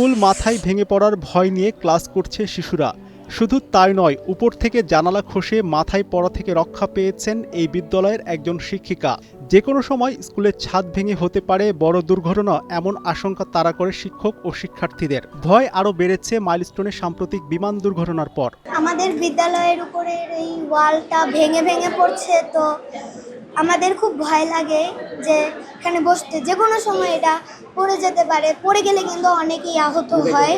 School মাথায় ভেঙে পড়ার ভয় নিয়ে ক্লাস করছে শিশুরা। শুধু তাই নয়, উপর থেকে জানালা খসে মাথায় পড়া থেকে রক্ষা পেয়েছেন এই বিদ্যালয়ের একজন শিক্ষিকা। যে কোনো সময় স্কুলের ছাদ ভেঙে হতে পারে বড় দুর্ঘটনা, এমন আশঙ্কা তাড়া করে শিক্ষক ও শিক্ষার্থীদের। ভয় আরও বেড়েছে মাইলস্টোনে সাম্প্রতিক বিমান দুর্ঘটনার পর। আমাদের বিদ্যালয়ের উপরের এই ওয়ালটা ভেঙে ভেঙে পড়ছে, তো আমাদের খুব ভয় লাগে যে এখানে বসতে যে কোনো সময় এটা পড়ে যেতে পারে। পড়ে গেলে কিন্তু অনেকেই আহত হয়।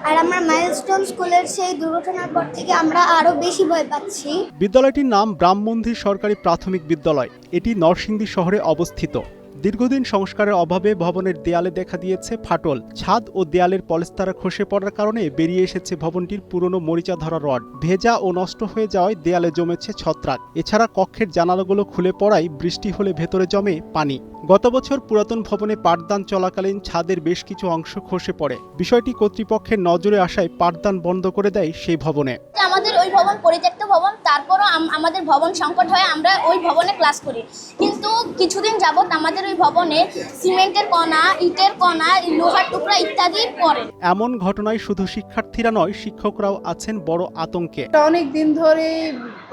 আর আমরা মাইলস্টোন স্কুলের সেই দুর্ঘটনার পর থেকে আমরা আরো বেশি ভয় পাচ্ছি। বিদ্যালয়টির নাম ব্রাহ্মণধী সরকারি প্রাথমিক বিদ্যালয়। এটি নরসিংদী শহরে অবস্থিত। দীর্ঘদিন সংস্কারের অভাবে ভবনের দেয়ালে দেখা দিয়েছে ফাটল। ছাদ ও দেয়ালের পলেস্তারা খসে পড়ার কারণে বেরিয়ে এসেছে ভবনটির পুরনো মরিচা ধরা রড। ভেজা ও নষ্ট হয়ে যাওয়ায় দেয়ালে জমেছে ছত্রাক। এছাড়া কক্ষের জানালাগুলো খুলে পড়ায় বৃষ্টি হলে ভেতরে জমে পানি। গত বছর পুরাতন ভবনে পাঠদান চলাকালীন ছাদের বেশ কিছু অংশ খসে পড়ে। বিষয়টি কর্তৃপক্ষের নজরে আসায় পাঠদান বন্ধ করে দেয় সেই ভবনে। আমাদের ওই ভবন পরিত্যক্ত ভবন, তারপরও আমাদের ভবন সংকট হয়, আমরা ওই ভবনে ক্লাস করি। কিন্তু কিছুদিন যাবত আমাদের ওই ভবনে সিমেন্টের কণা, ইটের কণা, লোহার টুকরা ইত্যাদি পড়ে। এমন ঘটনায় শুধু শিক্ষার্থীরা নয়, শিক্ষকরাও আছেন বড় আতঙ্কে। অনেক দিন ধরে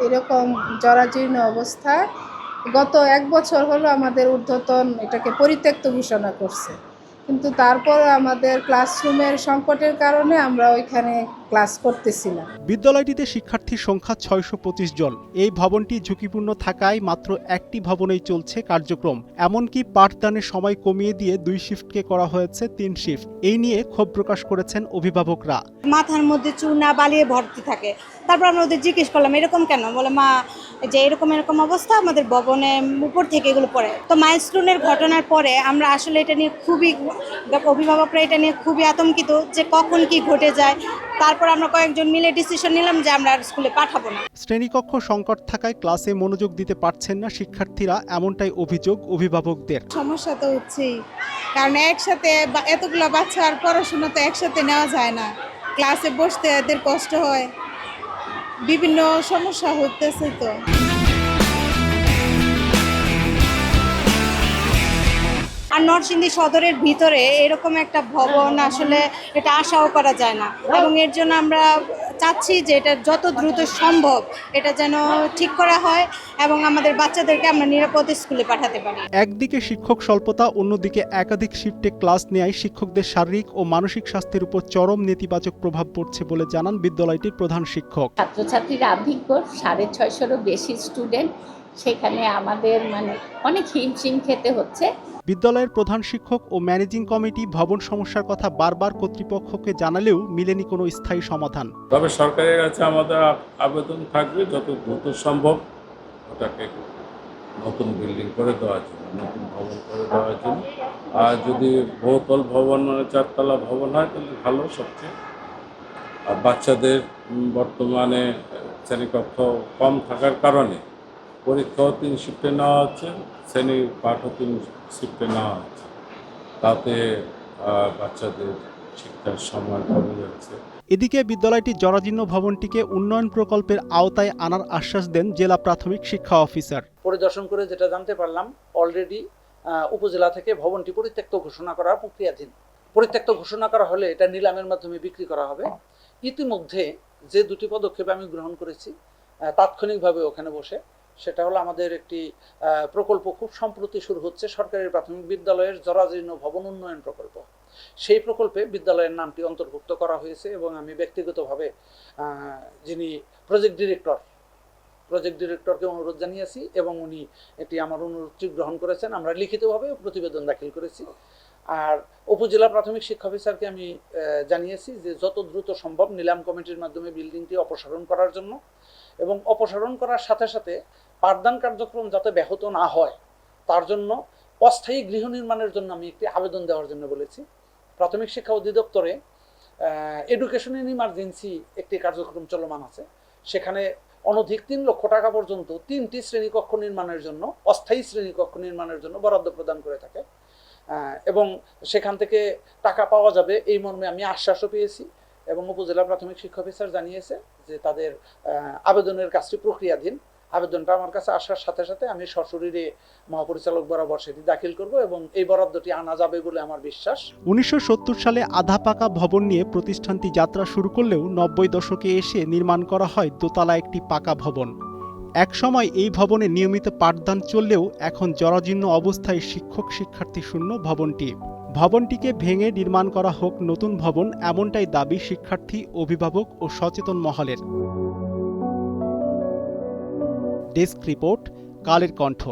এরকম জরাজীর্ণ অবস্থা। গত 1 বছর হলো আমাদের ঊর্ধ্বতন এটাকে পরিত্যক্ত ঘোষণা করছে, কিন্তু তারপর আমাদের ক্লাসরুমের সংকটের কারণে আমরা ওইখানে ক্লাস করতেছিলাম। বিদ্যালয়টিতে শিক্ষার্থীর সংখ্যা 625 জন। এই ভবনটি ঝুঁকিপূর্ণ থাকায় মাত্র একটি ভবনেই চলছে কার্যক্রম। এমনকি পাঠদানের সময় কমিয়ে দিয়ে 2 শিফটকে করা হয়েছে 3 শিফট। এই নিয়ে ক্ষোভ প্রকাশ করেছেন অভিভাবকরা। মাথার মধ্যে চুনা বালিয়ে ভর্তি থাকে। তারপর আমরা ওদের জিজ্ঞেস করলাম এরকম কেন, বলে মা যে এরকম অবস্থা আমাদের ভবনে উপর থেকে এগুলো পড়ে। তো মাইলস্টোনের ঘটনার পরে আমরা আসলে এটা নিয়ে অভিভাবকরা এটা নিয়ে খুবই আতঙ্কিত যে কখন কি ঘটে যায়। তারপর আমরা কয়েকজন মিলে ডিসিশন নিলাম যে আমরা আর স্কুলে পাঠাবো না। শ্রেণীকক্ষ সংকট থাকায় ক্লাসে মনোযোগ দিতে পারছেন না শিক্ষার্থীরা, এমনটাই অভিযোগ অভিভাবকদের। সমস্যা তো হচ্ছেই, কারণ একসাথে এতগুলো বাচ্চার পড়াশোনা তো একসাথে নেওয়া যায় না। ক্লাসে বসতে এদের কষ্ট হয়, বিভিন্ন সমস্যা হতেছে। তো আর নরসিংদী সদরের ভিতরে এরকম একটা ভবন আসলে এটা আশাও করা যায় না, এবং এর জন্য আমরা চাচ্ছি যে এটা যত দ্রুত সম্ভব এটা যেন ঠিক করা হয় এবং আমাদের বাচ্চাদেরকে আমরা নিরাপদে স্কুলে পাঠাতে পারি। একদিকে শিক্ষক স্বল্পতা, অন্যদিকে একাধিক শিফটে ক্লাস নেয় শিক্ষকদের শারীরিক ও মানসিক স্বাস্থ্যের উপর চরম নেতিবাচক প্রভাব পড়ছে বলে জানান বিদ্যালয়টির প্রধান শিক্ষক। ছাত্রছাত্রীরা অভিজ্ঞ, 650-ও বেশি স্টুডেন্ট, সেখানে আমাদের অনেক হিমশিম খেতে হচ্ছে। বিদ্যালয়ের প্রধান শিক্ষক ও ম্যানেজিং কমিটি ভবন সমস্যার কথা বারবার কর্তৃপক্ষকে জানালেও মিলেনি কোনো স্থায়ী সমাধান। তবে সরকারের কাছে আমাদের আবেদন থাকবে যত দ্রুত সম্ভব ওটাকে নতুন বিল্ডিং করে দেওয়ার জন্য, নতুন ভবন করে দেওয়ার জন্য। আর যদি বহুতল ভবন 4তলা ভবন হয় তাহলে ভালো সবচেয়ে। আর বাচ্চাদের বর্তমানে শ্রেণীকক্ষ কম থাকার কারণে পরীক্ষাও 3 শিফটে নেওয়া হচ্ছে, শ্রেণীর পাঠও 3 শিফটে নেওয়া হচ্ছে। তাতে বাচ্চাদের শিক্ষার সময় কমে যাচ্ছে। এদিকে বিদ্যালয়টির জরাজীর্ণ ভবনটিকে উন্নয়ন প্রকল্পের আওতায় আনার আশ্বাস দেন জেলা প্রাথমিক শিক্ষা অফিসার। পরিদর্শন করে যেটা জানতে পারলাম, অলরেডি উপজেলা থেকে ভবনটি পরিত্যক্ত ঘোষণা করার প্রক্রিয়াধীন। পরিত্যক্ত ঘোষণা করা হলে এটা নিলামের মাধ্যমে বিক্রি করা হবে। ইতিমধ্যে যে 2টি পদক্ষেপ আমি গ্রহণ করেছি তাৎক্ষণিকভাবে ওখানে বসে, সেটা হলো আমাদের একটি প্রকল্প খুব সম্প্রতি শুরু হচ্ছে, সরকারি প্রাথমিক বিদ্যালয়ের জরাজীর্ণ ভবন উন্নয়ন প্রকল্প। সেই প্রকল্পে বিদ্যালয়ের নামটি অন্তর্ভুক্ত করা হয়েছে এবং আমি ব্যক্তিগতভাবে যিনি প্রজেক্ট ডিরেক্টরকে অনুরোধ জানিয়েছি এবং উনি এটি আমার অনুরোধটি গ্রহণ করেছেন। আমরা লিখিতভাবে প্রতিবেদন দাখিল করেছি। আর উপজেলা প্রাথমিক শিক্ষা অফিসারকে আমি জানিয়েছি যে যত দ্রুত সম্ভব নিলাম কমিটির মাধ্যমে বিল্ডিংটি অপসারণ করার জন্য, এবং অপসারণ করার সাথে সাথে পাঠদান কার্যক্রম যাতে ব্যাহত না হয় তার জন্য অস্থায়ী গৃহ নির্মাণের জন্য আমি একটি আবেদন দেওয়ার জন্য বলেছি। প্রাথমিক শিক্ষা অধিদপ্তরে এডুকেশন ইন ইমার্জেন্সি একটি কার্যক্রম চলমান আছে, সেখানে অনধিক 3 লক্ষ টাকা পর্যন্ত 3টি শ্রেণীকক্ষ নির্মাণের জন্য, অস্থায়ী শ্রেণীকক্ষ নির্মাণের জন্য বরাদ্দ প্রদান করে থাকে, এবং সেখান থেকে টাকা পাওয়া যাবে এই মর্মে আমি আশ্বাসও পেয়েছি। এবং উপজেলা প্রাথমিক শিক্ষা অফিসার জানিয়েছে যে তাদের আবেদনের কাজটি প্রক্রিয়াধীন। আবেদনটা আমার কাছে আসার সাথে সাথে আমি সশরীরে মহাপরিচালক বরাবর সেটি দাখিল করব এবং এই বরাদ্দটি আনা যাবে বলে আমার বিশ্বাস। 1970 সালে আধা পাকা ভবন নিয়ে প্রতিষ্ঠানটি যাত্রা শুরু করলেও 90 দশকে এসে নির্মাণ করা হয় দোতলা একটি পাকা ভবন। একসময় এই ভবনে নিয়মিত পাঠদান চললেও এখন জরাজীর্ণ অবস্থায় শিক্ষক শিক্ষার্থী শূন্য ভবনটি। ভবনটিকে ভেঙে নির্মাণ করা হোক নতুন ভবন, এমনটাই দাবি শিক্ষার্থী, অভিভাবক ও সচেতন মহলের। Desk report, Kaler Kantho.